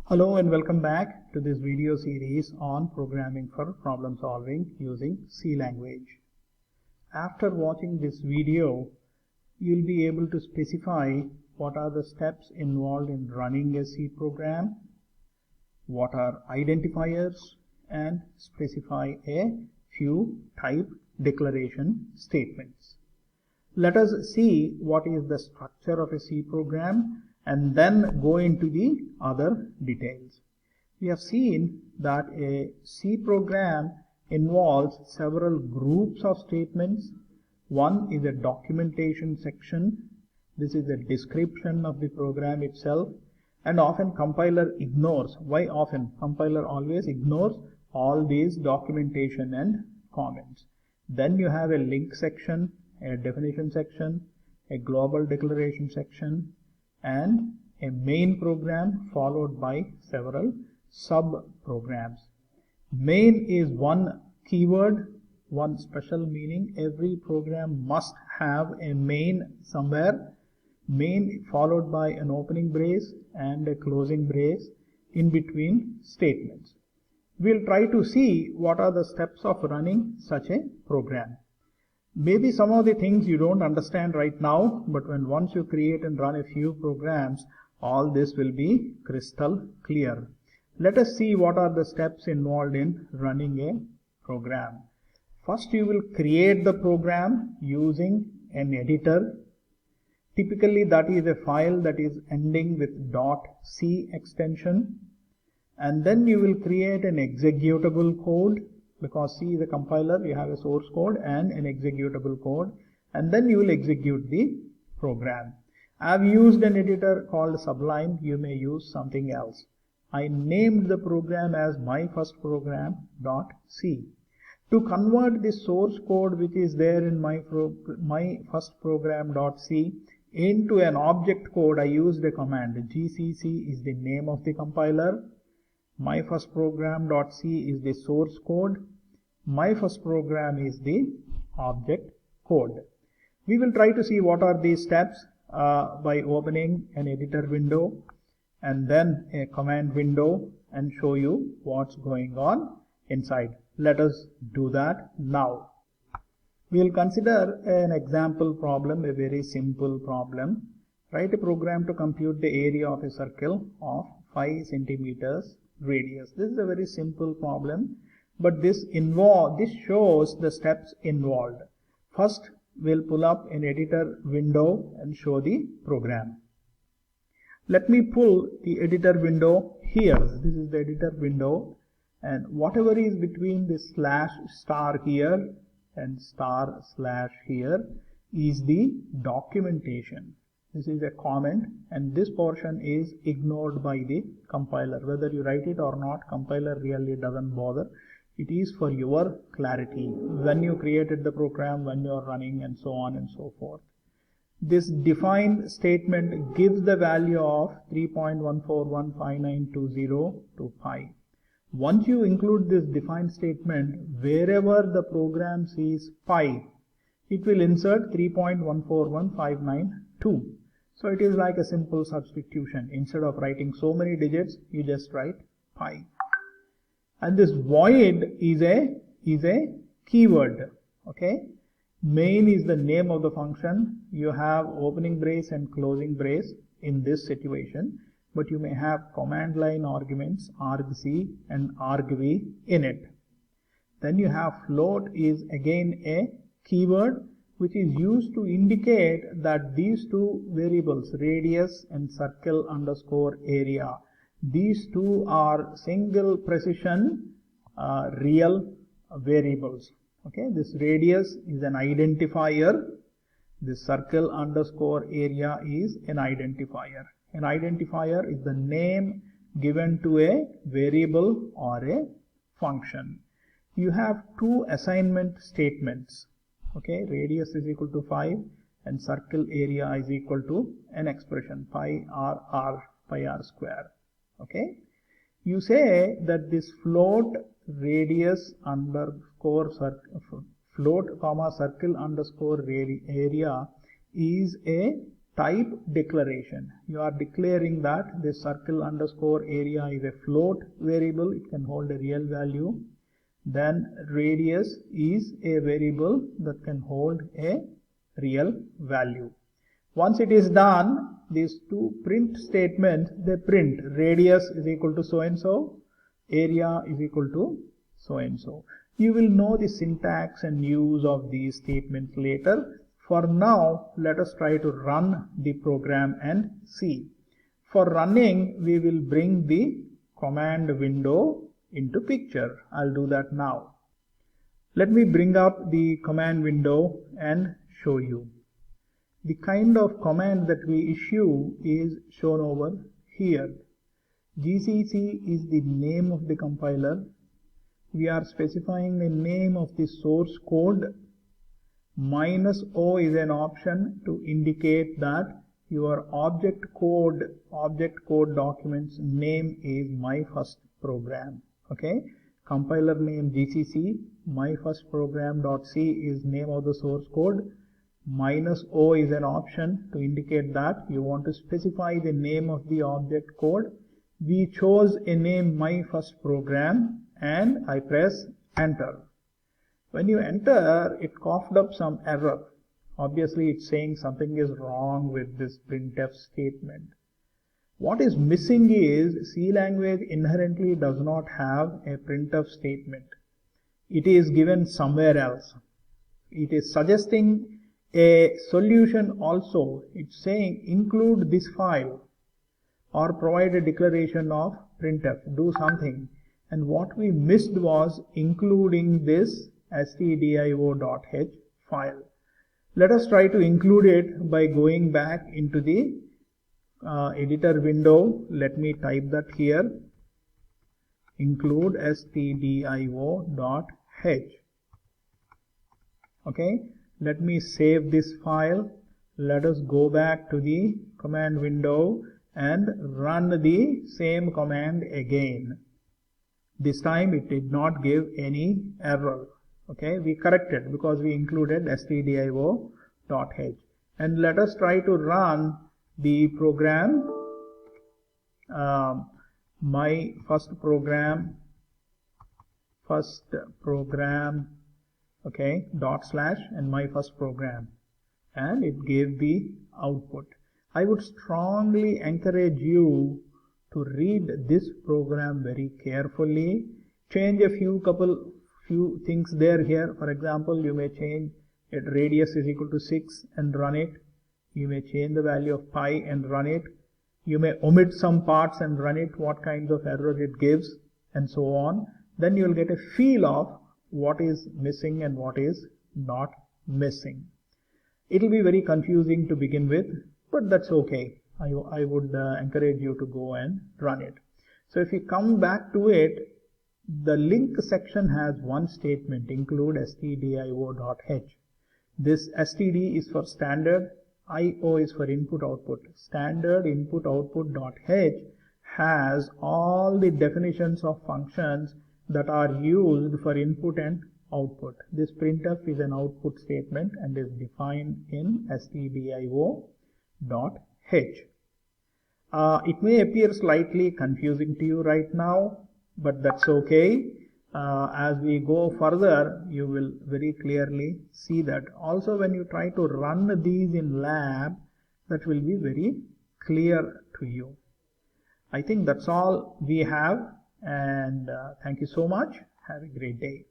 Hello and welcome back to this video series on programming for problem solving using C language. After watching this video, you'll be able to specify what are the steps involved in running a C program, what are identifiers, and specify a few type declaration statements. Let us see what is the structure of a C program and then go into the other details. We have seen that a C program involves several groups of statements. One is a documentation section. This is a description of the program itself, and often compiler ignores. Why often? Compiler always ignores all these documentation and comments. Then you have a link section, a definition section, a global declaration section, and a main program followed by several sub-programs. Main is one keyword, one special meaning. Every program must have a main somewhere. Main followed by an opening brace and a closing brace in between statements. We'll try to see what are the steps of running such a program. Maybe some of the things you don't understand right now, but once you create and run a few programs, all this will be crystal clear. Let us see what are the steps involved in running a program. First, you will create the program using an editor. Typically, that is a file that is ending with .c extension. And then you will create an executable code. Because C is a compiler, you have a source code and an executable code, and then you will execute the program. I have used an editor called Sublime. You may use something else. I named the program as myfirstprogram.c. To convert the source code which is there in myfirstprogram.c into an object code, I used a command. GCC is the name of the compiler. myfirstprogram.c is the source code. myfirstprogram is the object code. We will try to see what are these steps by opening an editor window and then a command window and show you what's going on inside. Let us do that now. We'll consider an example problem, a very simple problem. Write a program to compute the area of a circle of 5 centimeters radius. This is a very simple problem, but this shows the steps involved. First, we'll pull up an editor window and show the program. Let me pull the editor window here. This is the editor window, and whatever is between the slash star here and star slash here is the documentation. This is a comment, and this portion is ignored by the compiler. Whether you write it or not, compiler really doesn't bother. It is for your clarity when you created the program, when you are running, and so on and so forth. This define statement gives the value of 3.1415920 to pi. Once you include this define statement, wherever the program sees pi, it will insert 3.1415992. So it is like a simple substitution. Instead of writing so many digits, you just write pi. And this void is a keyword. Okay. Main is the name of the function. You have opening brace and closing brace in this situation, but you may have command line arguments argc and argv in it. Then you have float is again a keyword which is used to indicate that these two variables, radius and circle underscore area, these two are single precision real variables. Okay, this radius is an identifier. This circle underscore area is an identifier. An identifier is the name given to a variable or a function. You have two assignment statements. Okay, radius is equal to 5 and circle area is equal to an expression pi r square. Okay, you say that this float radius underscore float comma circle underscore area is a type declaration. You are declaring that this circle underscore area is a float variable. It can hold a real value. Then radius is a variable that can hold a real value. Once it is done, these two print statements, they print radius is equal to so and so, area is equal to so and so. You will know the syntax and use of these statements later. For now, let us try to run the program and see. For running, we will bring the command window into picture. I'll do that now. Let me bring up the command window and show you. The kind of command that we issue is shown over here. GCC is the name of the compiler. We are specifying the name of the source code. -o is an option to indicate that your object code document's name is my first program. Okay, compiler name GCC, my first program.c is name of the source code. -o is an option to indicate that you want to specify the name of the object code. We chose a name my first program and I press enter. When you enter, it coughed up some error. Obviously, it's saying something is wrong with this printf statement. What is missing is C language inherently does not have a printf statement. It is given somewhere else. It is suggesting a solution also. It's saying include this file or provide a declaration of printf, do something. And what we missed was including this stdio.h file. Let us try to include it by going back into the editor window. Let me type that here. Include stdio.h. Okay, let me save this file. Let us go back to the command window and run the same command again. This time it did not give any error. Okay, we corrected because we included stdio.h. And let us try to run the program, my first program, okay, / and my first program, and it gave the output. I would strongly encourage you to read this program very carefully, change a few things here. For example, you may change it radius is equal to 6 and run it. You may change the value of pi and run it. You may omit some parts and run it, what kinds of error it gives, and so on. Then you will get a feel of what is missing and what is not missing. It will be very confusing to begin with, but that's okay. I would encourage you to go and run it. So if you come back to it, the link section has one statement, include stdio.h. This std is for standard, io is for input output. Standard input output.h has all the definitions of functions that are used for input and output. This printf is an output statement and is defined in stdio.h. It may appear slightly confusing to you right now, but that's okay. As we go further, you will very clearly see that. Also, when you try to run these in lab, that will be very clear to you. I think that's all we have, and thank you so much. Have a great day.